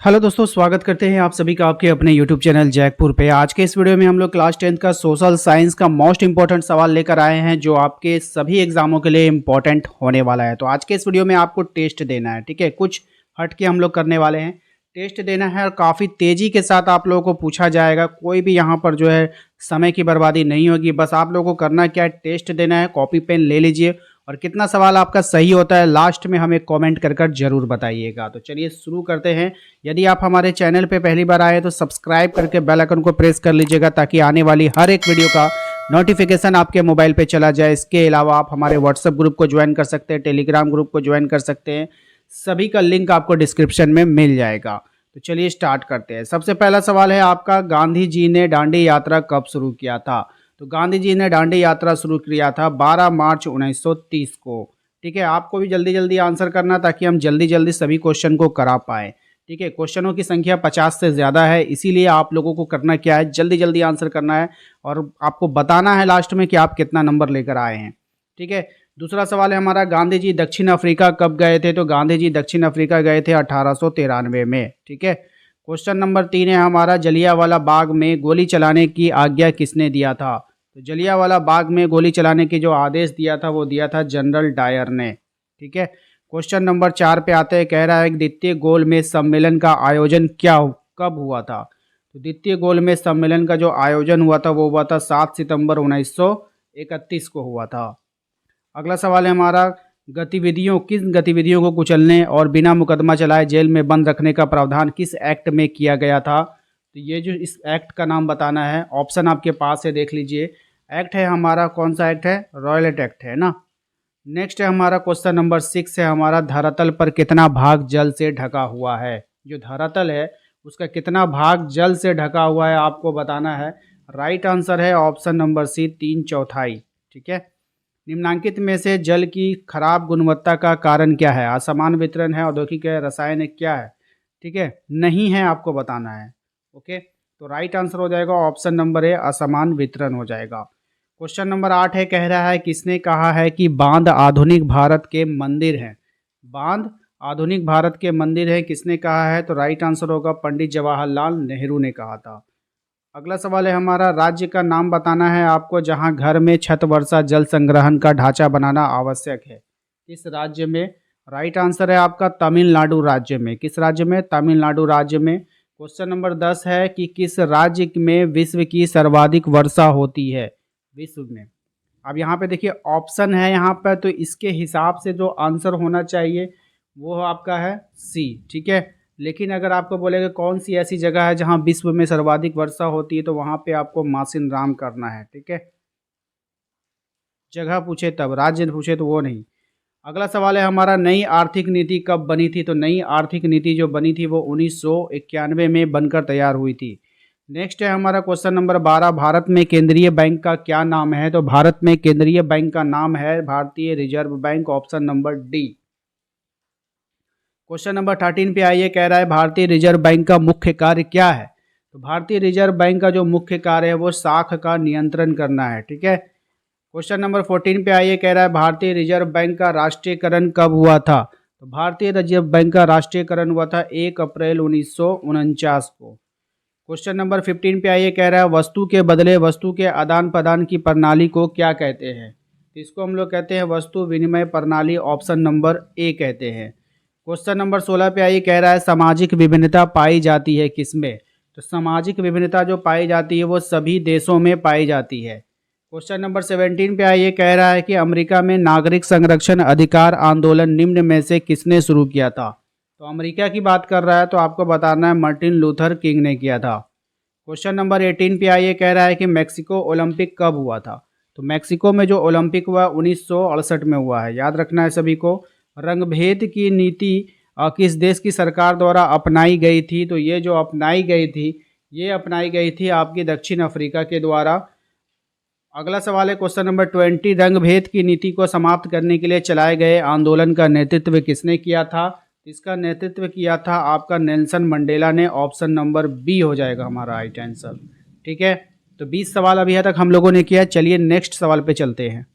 Hello दोस्तों, स्वागत करते हैं आप सभी का आपके अपने YouTube चैनल जैकपुर पे। आज के इस वीडियो में हम लोग क्लास 10th का सोशल साइंस का मोस्ट इंपॉर्टेंट सवाल लेकर आए हैं जो आपके सभी एग्जामों के लिए इंपॉर्टेंट होने वाला है। तो आज के इस वीडियो में आपको टेस्ट देना है, ठीक है। कुछ हट के हम लोग करने वाले हैं, टेस्ट देना है और काफ़ी तेज़ी के साथ आप लोगों को पूछा जाएगा। कोई भी यहाँ पर जो है समय की बर्बादी नहीं होगी। बस आप लोगों को करना क्या है, टेस्ट देना है, कॉपी पेन ले लीजिए और कितना सवाल आपका सही होता है लास्ट में हमें कमेंट कर कर जरूर बताइएगा। तो चलिए शुरू करते हैं। यदि आप हमारे चैनल पे पहली बार आए तो सब्सक्राइब करके बेल आइकन को प्रेस कर लीजिएगा ताकि आने वाली हर एक वीडियो का नोटिफिकेशन आपके मोबाइल पे चला जाए। इसके अलावा आप हमारे व्हाट्सएप ग्रुप को ज्वाइन कर सकते हैं, टेलीग्राम ग्रुप को ज्वाइन कर सकते हैं, सभी का लिंक आपको डिस्क्रिप्शन में मिल जाएगा। तो चलिए स्टार्ट करते हैं। सबसे पहला सवाल है आपका, गांधी जी ने दांडी यात्रा कब शुरू किया था? तो गांधी जी ने दांडी यात्रा शुरू किया था 12 मार्च 1930 को। ठीक है, आपको भी जल्दी जल्दी आंसर करना ताकि हम जल्दी जल्दी सभी क्वेश्चन को करा पाए। ठीक है, क्वेश्चनों की संख्या 50 से ज़्यादा है, इसीलिए आप लोगों को करना क्या है, जल्दी जल्दी आंसर करना है और आपको बताना है लास्ट में कि आप कितना नंबर लेकर आए हैं। ठीक है, दूसरा सवाल है हमारा, गांधी जी दक्षिण अफ्रीका कब गए थे? तो गांधी जी दक्षिण अफ्रीका गए थे 1893 में। ठीक है, क्वेश्चन नंबर 3 है हमारा, जलियांवाला बाग में गोली चलाने की आज्ञा किसने दिया था? तो जलियांवाला बाग में गोली चलाने की जो आदेश दिया था वो दिया था जनरल डायर ने। ठीक है, क्वेश्चन नंबर 4 पे आते हैं, कह रहा है कि द्वितीय गोलमेज सम्मेलन का आयोजन कब हुआ था? तो द्वितीय गोलमेज सम्मेलन का जो आयोजन हुआ था वो हुआ था 7 सितंबर 1931 को हुआ था। अगला सवाल है हमारा, किस गतिविधियों को कुचलने और बिना मुकदमा चलाए जेल में बंद रखने का प्रावधान किस एक्ट में किया गया था? तो ये जो इस एक्ट का नाम बताना है, ऑप्शन आपके पास है, देख लीजिए। एक्ट है हमारा, कौन सा एक्ट है? रॉयलेट एक्ट है ना। नेक्स्ट है हमारा क्वेश्चन नंबर 6 है हमारा, धरातल पर कितना भाग जल से ढका हुआ है? जो धरातल है उसका कितना भाग जल से ढका हुआ है आपको बताना है। राइट आंसर है ऑप्शन नंबर सी, 3/4। ठीक है, निम्नांकित में से जल की खराब गुणवत्ता का कारण क्या है? असमान वितरण है, औद्योगिक है, रासायनिक, क्या है? ठीक है, नहीं है, आपको बताना है। ओके, तो राइट आंसर हो जाएगा ऑप्शन नंबर ए, असमान वितरण हो जाएगा। क्वेश्चन नंबर 8 है, कह रहा है किसने कहा है कि बांध आधुनिक भारत के मंदिर हैं? बांध आधुनिक भारत के मंदिर हैं, किसने कहा है? तो राइट आंसर होगा पंडित जवाहरलाल नेहरू ने कहा था। अगला सवाल है हमारा, राज्य का नाम बताना है आपको जहां घर में छत वर्षा जल संग्रहण का ढांचा बनाना आवश्यक है। किस राज्य में? राइट आंसर है आपका तमिलनाडु राज्य में। किस राज्य में? तमिलनाडु राज्य में। क्वेश्चन नंबर 10 है कि किस राज्य में विश्व की सर्वाधिक वर्षा होती है? विश्व में। अब यहाँ पे देखिए ऑप्शन है यहाँ पर, तो इसके हिसाब से जो आंसर होना चाहिए वो आपका है सी। ठीक है, लेकिन अगर आपको बोलेगा कौन सी ऐसी जगह है जहाँ विश्व में सर्वाधिक वर्षा होती है तो वहाँ पे आपको मासिन राम करना है। ठीक है, जगह पूछे तब, राज्य पूछे तो वो नहीं। अगला सवाल है हमारा, नई आर्थिक नीति कब बनी थी? तो नई आर्थिक नीति जो बनी थी वो 1991 में बनकर तैयार हुई थी। नेक्स्ट है हमारा क्वेश्चन नंबर 12, भारत में केंद्रीय बैंक का क्या नाम है? तो भारत में केंद्रीय बैंक का नाम है भारतीय reserve bank, option number D. Question number 13 पे आइए, कह रहा है भारतीय रिजर्व बैंक का मुख्य कार्य क्या है? तो भारतीय रिजर्व बैंक का जो मुख्य कार्य है वो साख का नियंत्रण करना है। ठीक है, क्वेश्चन नंबर 14 पे आइए, कह रहा है भारतीय रिजर्व बैंक का राष्ट्रीयकरण कब हुआ था? तो भारतीय रिजर्व बैंक का राष्ट्रीयकरण हुआ था 1 अप्रैल 1949 को। क्वेश्चन नंबर 15 पे आइए, कह रहा है वस्तु के बदले वस्तु के आदान प्रदान की प्रणाली को क्या कहते हैं? तो इसको हम लोग कहते हैं वस्तु विनिमय प्रणाली, ऑप्शन नंबर ए कहते हैं। क्वेश्चन नंबर 16 पे आइए, कह रहा है सामाजिक विभिन्नता पाई जाती है किसमें? तो सामाजिक विभिन्नता जो पाई जाती है वो सभी देशों में पाई जाती है। क्वेश्चन नंबर 17 पे आइए, कह रहा है कि अमेरिका में नागरिक संरक्षण अधिकार आंदोलन निम्न में से किसने शुरू किया था? तो अमेरिका की बात कर रहा है तो आपको बताना है मार्टिन लूथर किंग ने किया था। क्वेश्चन नंबर 18 पे आइए, कह रहा है कि मैक्सिको ओलंपिक कब हुआ था? तो मैक्सिको में जो ओलंपिक हुआ 1968 में हुआ है, याद रखना है सभी को। रंगभेद की नीति किस देश की सरकार द्वारा अपनाई गई थी? तो ये जो अपनाई गई थी ये अपनाई गई थी आपकी दक्षिण अफ्रीका के द्वारा। अगला सवाल है क्वेश्चन नंबर 20, रंगभेद की नीति को समाप्त करने के लिए चलाए गए आंदोलन का नेतृत्व किसने किया था? इसका नेतृत्व किया था आपका नेल्सन मंडेला ने, ऑप्शन नंबर बी हो जाएगा हमारा राइट आंसर। ठीक है, तो 20 सवाल अभी तक हम लोगों ने किया। चलिए नेक्स्ट सवाल पे चलते हैं।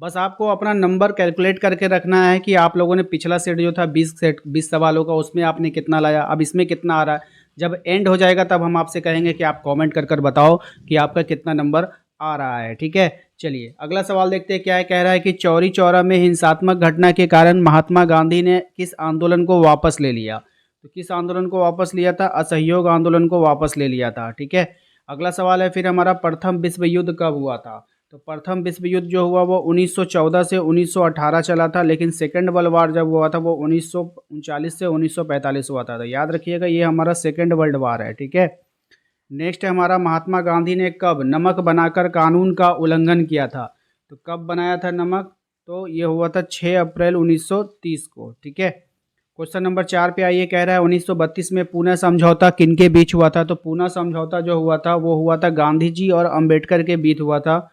बस आपको अपना नंबर कैलकुलेट करके रखना है कि आप लोगों ने पिछला सेट जो था 20 सवालों का, उसमें आपने कितना लाया, अब इसमें कितना आ रहा है। जब एंड हो जाएगा तब हम आपसे कहेंगे कि आप कमेंट कर कर बताओ कि आपका कितना नंबर आ रहा है। ठीक है, चलिए अगला सवाल देखते हैं क्या है। कह रहा है कि चौरी चौरा में हिंसात्मक घटना के कारण महात्मा गांधी ने किस आंदोलन को वापस ले लिया। तो किस आंदोलन को वापस लिया था? असहयोग आंदोलन को वापस ले लिया था। ठीक है, अगला सवाल है फिर हमारा, प्रथम विश्व युद्ध कब हुआ था। तो प्रथम विश्व युद्ध जो हुआ वो 1914 से 1918 चला था, लेकिन सेकेंड वर्ल्ड वार जब हुआ था वो 1939 से 1945 हुआ था। तो याद रखिएगा ये हमारा सेकेंड वर्ल्ड वार है। ठीक है, नेक्स्ट है हमारा, महात्मा गांधी ने कब नमक बनाकर कानून का उल्लंघन किया था। तो कब बनाया था नमक? तो ये हुआ था 6 अप्रैल 1930 को। ठीक है, क्वेश्चन नंबर 4 पे आइए। कह रहा है 1932 में पूना समझौता किनके बीच हुआ था। तो पूना समझौता जो हुआ था वो हुआ था गांधी जी और अंबेडकर के बीच हुआ था।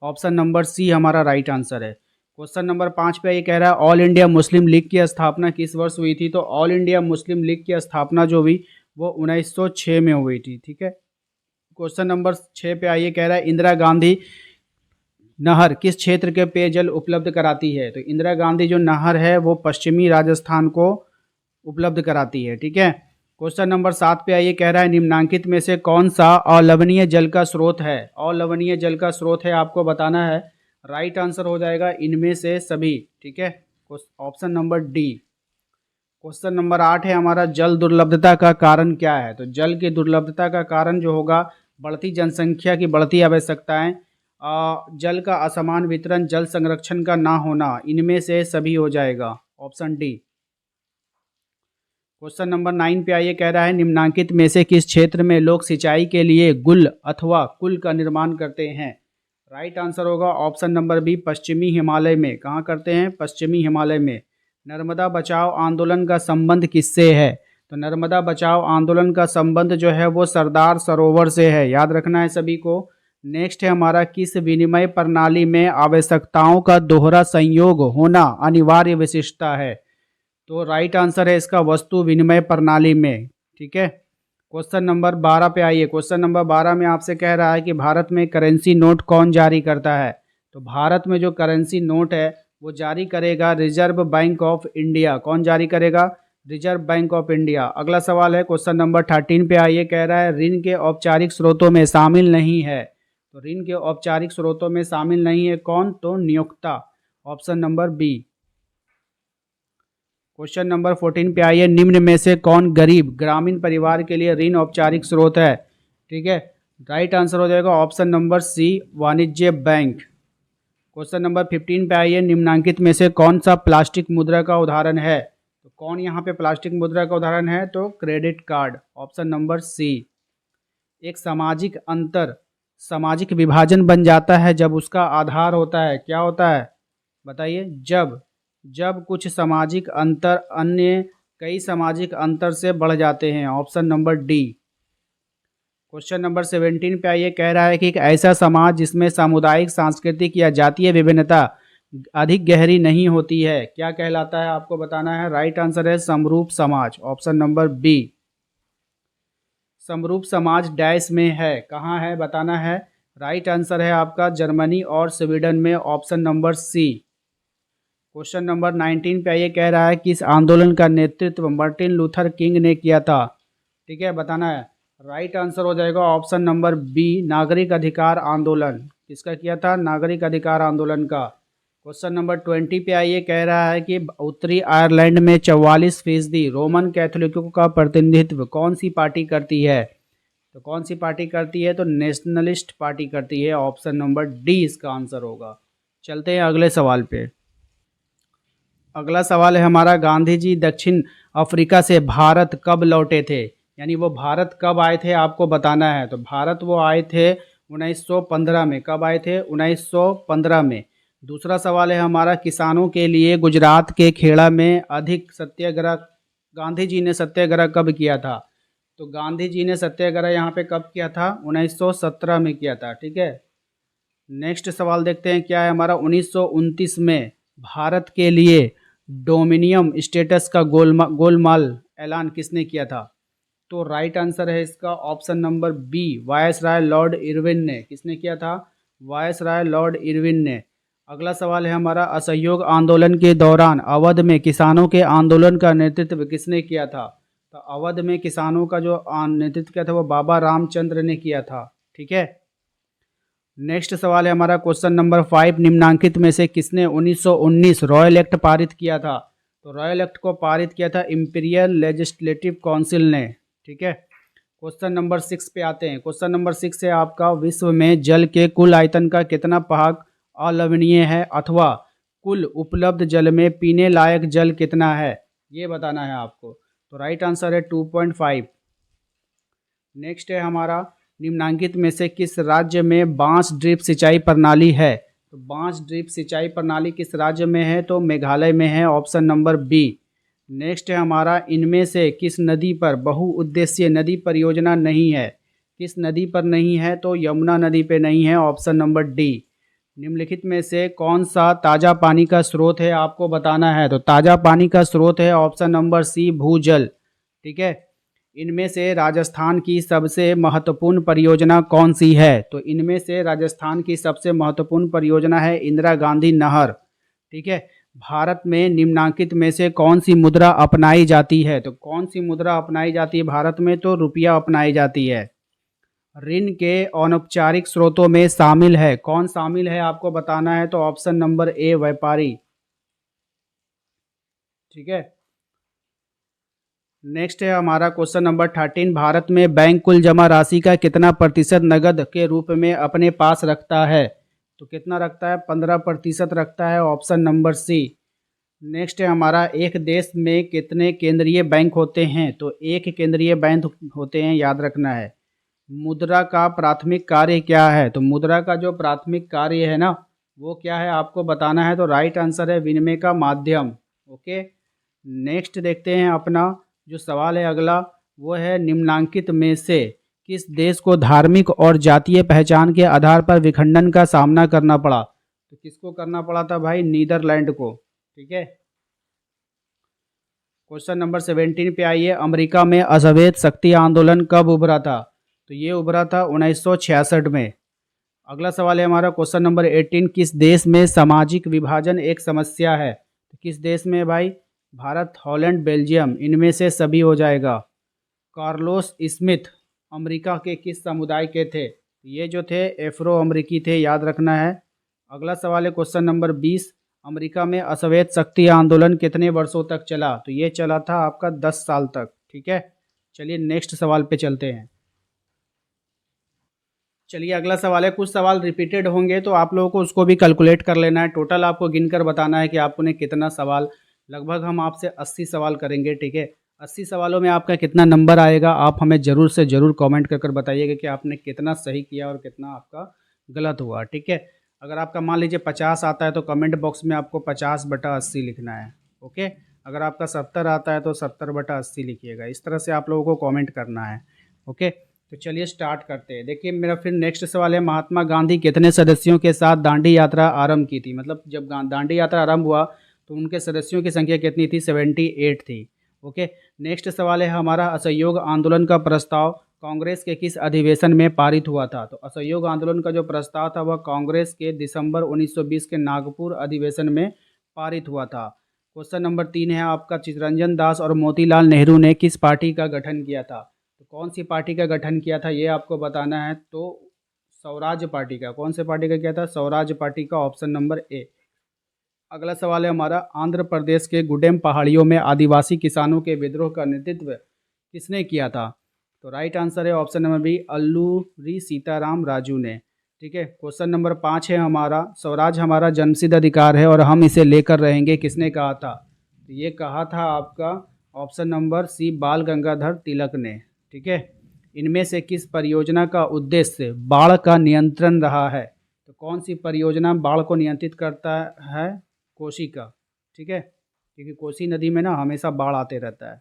ऑप्शन नंबर सी हमारा राइट आंसर है। क्वेश्चन नंबर 5 पे ये कह रहा है ऑल इंडिया मुस्लिम लीग की स्थापना किस वर्ष हुई थी। तो ऑल इंडिया मुस्लिम लीग की स्थापना जो हुई वो 1906 में हुई थी। ठीक है, क्वेश्चन नंबर 6 पे आइए। कह रहा है इंदिरा गांधी नहर किस क्षेत्र के पेयजल उपलब्ध कराती है। तो इंदिरा गांधी जो नहर है वो पश्चिमी राजस्थान को उपलब्ध कराती है। ठीक है, क्वेश्चन नंबर 7 पे आइए। कह रहा है निम्नांकित में से कौन सा अलवणीय जल का स्रोत है। अलवणीय जल का स्रोत है आपको बताना है। राइट आंसर हो जाएगा इनमें से सभी। ठीक है, option number D. Question number 8 है हमारा, जल दुर्लभता का कारण क्या है। तो जल की दुर्लभता का कारण जो होगा, बढ़ती जनसंख्या की बढ़ती आवश्यकताएं, जल का असमान वितरण, जल संरक्षण का ना होना, इनमें से सभी हो जाएगा। Option D. क्वेश्चन नंबर 9 पे आइए। कह रहा है निम्नांकित में से किस क्षेत्र में लोग सिंचाई के लिए गुल अथवा कुल का निर्माण करते हैं। राइट आंसर होगा ऑप्शन नंबर बी, पश्चिमी हिमालय में। कहाँ करते हैं? पश्चिमी हिमालय में। नर्मदा बचाओ आंदोलन का संबंध किससे है। तो नर्मदा बचाओ आंदोलन का संबंध जो है वो सरदार सरोवर से है, याद रखना है सभी को। नेक्स्ट है हमारा, किस विनिमय प्रणाली में आवश्यकताओं का दोहरा संयोग होना अनिवार्य विशिष्टता है। तो राइट आंसर है इसका वस्तु विनिमय प्रणाली में। ठीक है, क्वेश्चन नंबर 12 पे आइए। क्वेश्चन नंबर 12 में आपसे कह रहा है कि भारत में करेंसी नोट कौन जारी करता है। तो भारत में जो करेंसी नोट है वो जारी करेगा रिजर्व बैंक ऑफ इंडिया। कौन जारी करेगा? Reserve bank of India. अगला सवाल है क्वेश्चन नंबर 13 पे आइए। कह रहा है ऋण के औपचारिक स्रोतों में शामिल नहीं है। तो ऋण के औपचारिक स्रोतों में शामिल नहीं है कौन? तो नियोक्ता। Option number B. Question number 14 पे आइए। निम्न में से कौन गरीब ग्रामीण परिवार के लिए ऋण औपचारिक स्रोत है। ठीक है, राइट आंसर हो जाएगा ऑप्शन नंबर सी, वाणिज्य बैंक। क्वेश्चन नंबर 15 पे आइए। निम्नांकित में से कौन सा प्लास्टिक मुद्रा का उदाहरण है। तो कौन यहाँ पे प्लास्टिक मुद्रा का उदाहरण है? तो credit card. Option number C. एक सामाजिक अंतर सामाजिक विभाजन बन जाता है जब उसका आधार होता है, क्या होता है बताइए? जब जब कुछ सामाजिक अंतर अन्य कई सामाजिक अंतर से बढ़ जाते हैं। Option number D. Question number 17 पे आइए। कह रहा है कि एक ऐसा समाज जिसमें सामुदायिक, सांस्कृतिक या जातीय विभिन्नता अधिक गहरी नहीं होती है, क्या कहलाता है? आपको बताना है। राइट आंसर है समरूप समाज। Option number B. समरूप समाज डैश में है, कहाँ है बताना है। राइट आंसर है आपका जर्मनी और स्वीडन में। Option number C. Question number 19 पे आइए। कह रहा है कि इस आंदोलन का नेतृत्व मार्टिन लूथर किंग ने किया था। ठीक है, बताना है। राइट आंसर हो जाएगा ऑप्शन नंबर बी, नागरिक अधिकार आंदोलन। किसका किया था? नागरिक अधिकार आंदोलन का। क्वेश्चन नंबर 20 पे आइए। कह रहा है कि उत्तरी आयरलैंड में 44% रोमन कैथोलिकों का प्रतिनिधित्व कौन सी पार्टी करती है। तो कौन सी पार्टी करती है? तो नेशनलिस्ट पार्टी करती है। ऑप्शन नंबर डी इसका आंसर होगा। चलते हैं अगले सवाल पे। अगला सवाल है हमारा, गांधी जी दक्षिण अफ्रीका से भारत कब लौटे थे। यानी वो भारत कब आए थे आपको बताना है। तो भारत वो आए थे 1915 में। कब आए थे? 1915 में। दूसरा सवाल है हमारा, किसानों के लिए गुजरात के खेड़ा में अधिक सत्याग्रह गांधी जी ने सत्याग्रह कब किया था। तो गांधी जी ने सत्याग्रह यहाँ पे कब किया था? 1917 में किया था। ठीक है, नेक्स्ट सवाल देखते हैं क्या है हमारा। 1929 में भारत के लिए डोमिनियम स्टेटस का गोलमाल ऐलान किसने किया था। तो राइट आंसर है इसका option number B, viceroy lord Irwin ने। किसने किया था? वायसराय लॉर्ड इरविन ने। अगला सवाल है हमारा, असहयोग आंदोलन के दौरान अवध में किसानों के आंदोलन का नेतृत्व किसने किया था? तो अवध में किसानों का जो नेतृत्व किया था वो बाबा रामचंद्र ने किया था। ठीक है। नेक्स्ट सवाल है हमारा, क्वेश्चन नंबर 5, निम्नांकित में से किसने 1919 रॉयल एक्ट पारित किया था? तो रॉयल एक्ट को पारित किया था इंपीरियल लेजिस्लेटिव काउंसिल ने। ठीक है। क्वेश्चन नंबर 6 पे आते हैं। क्वेश्चन नंबर 6 है आपका, विश्व में जल के कुल आयतन का कितना भाग अलवणीय है, अथवा कुल उपलब्ध जल में पीने लायक जल कितना है, ये बताना है आपको। तो राइट आंसर है 2.5। नेक्स्ट है हमारा, निम्नांकित में से किस राज्य में बांस ड्रिप सिंचाई प्रणाली है? तो बांस ड्रिप सिंचाई प्रणाली किस राज्य में है? तो मेघालय में है, ऑप्शन नंबर बी। नेक्स्ट है हमारा, इनमें से किस नदी पर बहुउद्देशीय नदी परियोजना नहीं है? किस नदी पर नहीं है? तो यमुना नदी पे नहीं है, ऑप्शन नंबर डी। निम्नलिखित में से कौन सा ताज़ा पानी का स्रोत है, आपको बताना है। तो ताज़ा पानी का स्रोत है ऑप्शन नंबर सी, भूजल। ठीक है। इनमें से राजस्थान की सबसे महत्वपूर्ण परियोजना कौन सी है? तो इनमें से राजस्थान की सबसे महत्वपूर्ण परियोजना है इंदिरा गांधी नहर। ठीक है। भारत में निम्नांकित में से कौन सी मुद्रा अपनाई जाती है? तो कौन सी मुद्रा अपनाई जाती है भारत में? तो रुपया अपनाई जाती है। ऋण के अनौपचारिक स्रोतों में शामिल है, कौन शामिल है आपको बताना है। तो ऑप्शन नंबर ए, व्यापारी। ठीक है। नेक्स्ट है हमारा क्वेश्चन नंबर 13, भारत में बैंक कुल जमा राशि का कितना प्रतिशत नगद के रूप में अपने पास रखता है? तो कितना रखता है? 15% रखता है, ऑप्शन नंबर सी। नेक्स्ट है हमारा, एक देश में कितने केंद्रीय बैंक होते हैं? तो एक केंद्रीय बैंक होते हैं, याद रखना है। मुद्रा का प्राथमिक कार्य क्या है? तो मुद्रा का जो प्राथमिक कार्य है ना, वो क्या है आपको बताना है। तो राइट आंसर है विनिमय का माध्यम। ओके। नेक्स्ट देखते हैं अपना जो सवाल है अगला, वो है, निम्नांकित में से किस देश को धार्मिक और जातीय पहचान के आधार पर विखंडन का सामना करना पड़ा? तो किसको करना पड़ा था भाई? नीदरलैंड को। ठीक है। क्वेश्चन नंबर 17 पे आइए, अमेरिका में अश्वेत शक्ति आंदोलन कब उभरा था? तो ये उभरा था 1966 में। अगला सवाल है हमारा क्वेश्चन नंबर 18, किस देश में सामाजिक विभाजन एक समस्या है? तो किस देश में भाई? भारत, हॉलैंड, बेल्जियम, इनमें से सभी हो जाएगा। कार्लोस स्मिथ अमेरिका के किस समुदाय के थे? ये जो थे एफ्रो अमेरिकी थे, याद रखना है। अगला सवाल है क्वेश्चन नंबर 20, अमेरिका में अश्वेत शक्ति आंदोलन कितने वर्षों तक चला? तो ये चला था आपका 10 साल तक। ठीक है। चलिए नेक्स्ट सवाल पे चलते हैं। चलिए अगला सवाल है, कुछ सवाल रिपीटेड होंगे तो आप लोगों को उसको भी कैलकुलेट कर लेना है। टोटल आपको गिनकर बताना है कि आपने कितना सवाल, लगभग हम आपसे 80 सवाल करेंगे। ठीक है। 80 सवालों में आपका कितना नंबर आएगा, आप हमें ज़रूर से ज़रूर कमेंट कर बताइएगा कि आपने कितना सही किया और कितना आपका गलत हुआ। ठीक है। अगर आपका मान लीजिए 50 आता है तो कमेंट बॉक्स में आपको 50/80 लिखना है। ओके। अगर आपका 70 आता है तो 70/80 लिखिएगा। इस तरह से आप लोगों को कमेंट करना है। ओके। तो चलिए स्टार्ट करते हैं। देखिए मेरा फिर नेक्स्ट सवाल है, महात्मा गांधी कितने सदस्यों के साथ दांडी यात्रा आरंभ की थी? मतलब जब दांडी यात्रा आरंभ हुआ तो उनके सदस्यों की संख्या कितनी थी? 78 थी। ओके। नेक्स्ट सवाल है हमारा, असहयोग आंदोलन का प्रस्ताव कांग्रेस के किस अधिवेशन में पारित हुआ था? तो असहयोग आंदोलन का जो प्रस्ताव था वह कांग्रेस के दिसंबर 1920 के नागपुर अधिवेशन में पारित हुआ था। क्वेश्चन नंबर 3 है आपका, चित्तरंजन दास और मोतीलाल नेहरू ने किस पार्टी का गठन किया था? तो कौन सी पार्टी का गठन किया था ये आपको बताना है। तो स्वराज पार्टी का। कौन से पार्टी का किया था? स्वराज पार्टी का, ऑप्शन नंबर ए। अगला सवाल है हमारा, आंध्र प्रदेश के गुडेम पहाड़ियों में आदिवासी किसानों के विद्रोह का नेतृत्व किसने किया था? तो राइट आंसर है option number B, Alluri Sitarama Raju ने। ठीक है। क्वेश्चन नंबर 5 है हमारा, स्वराज हमारा जन्मसिद्ध अधिकार है और हम इसे लेकर रहेंगे, किसने कहा था? तो ये कहा था आपका ऑप्शन नंबर सी, बाल गंगाधर तिलक ने। ठीक है। इनमें से किस परियोजना का उद्देश्य बाढ़ का नियंत्रण रहा है? तो कौन सी परियोजना बाढ़ को नियंत्रित करता है? कोसी का। ठीक है। क्योंकि कोसी नदी में ना हमेशा बाढ़ आते रहता है।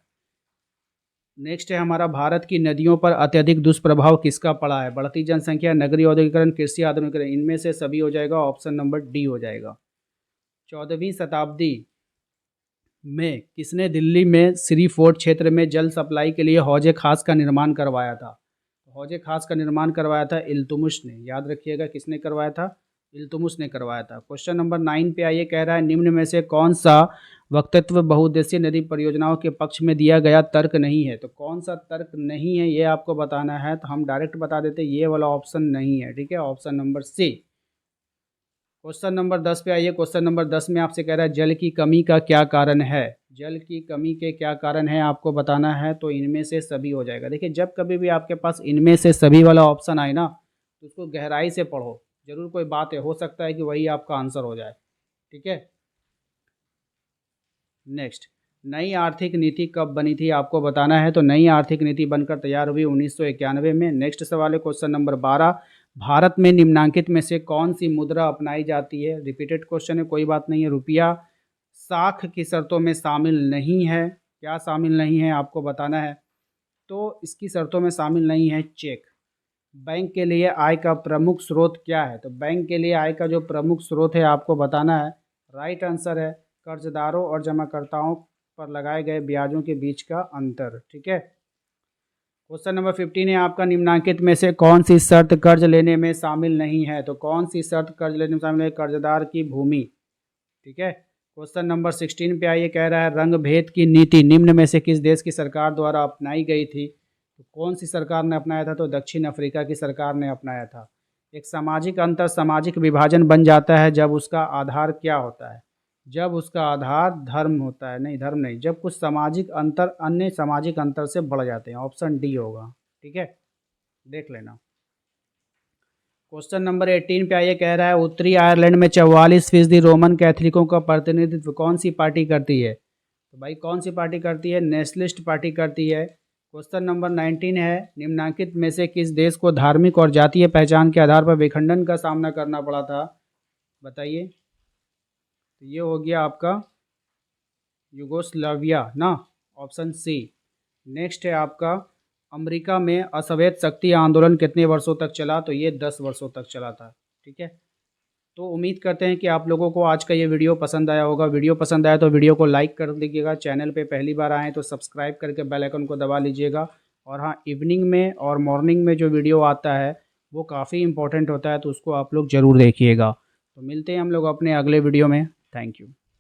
नेक्स्ट है हमारा, भारत की नदियों पर अत्यधिक दुष्प्रभाव किसका पड़ा है? बढ़ती जनसंख्या, नगरीय औद्योगिकरण, कृषि आधुनिकीकरण, इनमें से सभी हो जाएगा, ऑप्शन नंबर डी हो जाएगा। 14वीं शताब्दी में किसने दिल्ली में श्री फोर्ट क्षेत्र में जल सप्लाई के लिए हौजे खास का निर्माण करवाया था? हौजे खास का निर्माण करवाया था इल्तुतमिश ने। याद रखिएगा किसने करवाया था? इल्तुतमिश ने करवाया था। क्वेश्चन नंबर 9 पे आइए, कह रहा है निम्न में से कौन सा वक्तव्य बहुउद्देशीय नदी परियोजनाओं के पक्ष में दिया गया तर्क नहीं है। तो कौन सा तर्क नहीं है ये आपको बताना है, तो हम डायरेक्ट बता देते ये वाला ऑप्शन नहीं है, ठीक है, option number C. Question number 10 पे आइए। क्वेश्चन नंबर 10 में आपसे कह रहा है जल की कमी का क्या कारण है। जल की कमी के क्या कारण है आपको बताना है, तो इनमें से सभी हो जाएगा। देखिए जब कभी भी आपके पास इनमें से सभी वाला ऑप्शन आए ना, तो उसको गहराई से पढ़ो, जरूर कोई बात है, हो सकता है कि वही आपका आंसर हो जाए, ठीक है। नेक्स्ट, नई आर्थिक नीति कब बनी थी आपको बताना है। तो नई आर्थिक नीति बनकर तैयार हुई 1991 में। नेक्स्ट सवाल है क्वेश्चन नंबर 12, भारत में निम्नांकित में से कौन सी मुद्रा अपनाई जाती है। रिपीटेड क्वेश्चन है, कोई बात नहीं है। रुपया साख की शर्तों में शामिल नहीं है। क्या शामिल नहीं है आपको बताना है, तो इसकी शर्तों में शामिल नहीं है चेक। बैंक के लिए आय का प्रमुख स्रोत क्या है। तो बैंक के लिए आय का जो प्रमुख स्रोत है आपको बताना है, राइट आंसर है कर्जदारों और जमाकर्ताओं पर लगाए गए ब्याजों के बीच का अंतर, ठीक है। क्वेश्चन नंबर 15 है आपका, निम्नांकित में से कौन सी शर्त कर्ज लेने में शामिल नहीं है। तो कौन सी शर्त कर्ज लेने में शामिल है, कर्जदार की भूमि, ठीक है। क्वेश्चन नंबर 16 पे आइए, कह रहा है रंग भेद की नीति निम्न में से किस देश की सरकार द्वारा अपनाई गई थी। तो कौन सी सरकार ने अपनाया था, तो दक्षिण अफ्रीका की सरकार ने अपनाया था। एक सामाजिक अंतर सामाजिक विभाजन बन जाता है जब उसका आधार क्या होता है, जब उसका आधार धर्म होता है, नहीं धर्म नहीं, जब कुछ सामाजिक अंतर अन्य सामाजिक अंतर से बढ़ जाते हैं। ऑप्शन डी होगा, ठीक है, देख लेना। क्वेश्चन नंबर 18 पे आइए, कह रहा है उत्तरी आयरलैंड में 44% रोमन कैथलिकों का प्रतिनिधित्व कौन सी पार्टी करती है। तो भाई कौन सी पार्टी करती है, नेशनलिस्ट पार्टी करती है। क्वेश्चन नंबर 19 है, निम्नांकित में से किस देश को धार्मिक और जातीय पहचान के आधार पर विखंडन का सामना करना पड़ा था, बताइए। तो ये हो गया आपका यूगोस्लाविया ना, ऑप्शन सी। नेक्स्ट है आपका, अमेरिका में अश्वेत शक्ति आंदोलन कितने वर्षों तक चला। तो ये 10 वर्षों तक चला था, ठीक है। तो उम्मीद करते हैं कि आप लोगों को आज का ये वीडियो पसंद आया होगा। वीडियो पसंद आया तो वीडियो को लाइक कर दीजिएगा। चैनल पे पहली बार आएँ तो सब्सक्राइब करके बेल आइकन को दबा लीजिएगा। और हाँ, इवनिंग में और मॉर्निंग में जो वीडियो आता है वो काफ़ी इंपॉर्टेंट होता है, तो उसको आप लोग ज़रूर देखिएगा। तो मिलते हैं हम लोग अपने अगले वीडियो में। Thank you.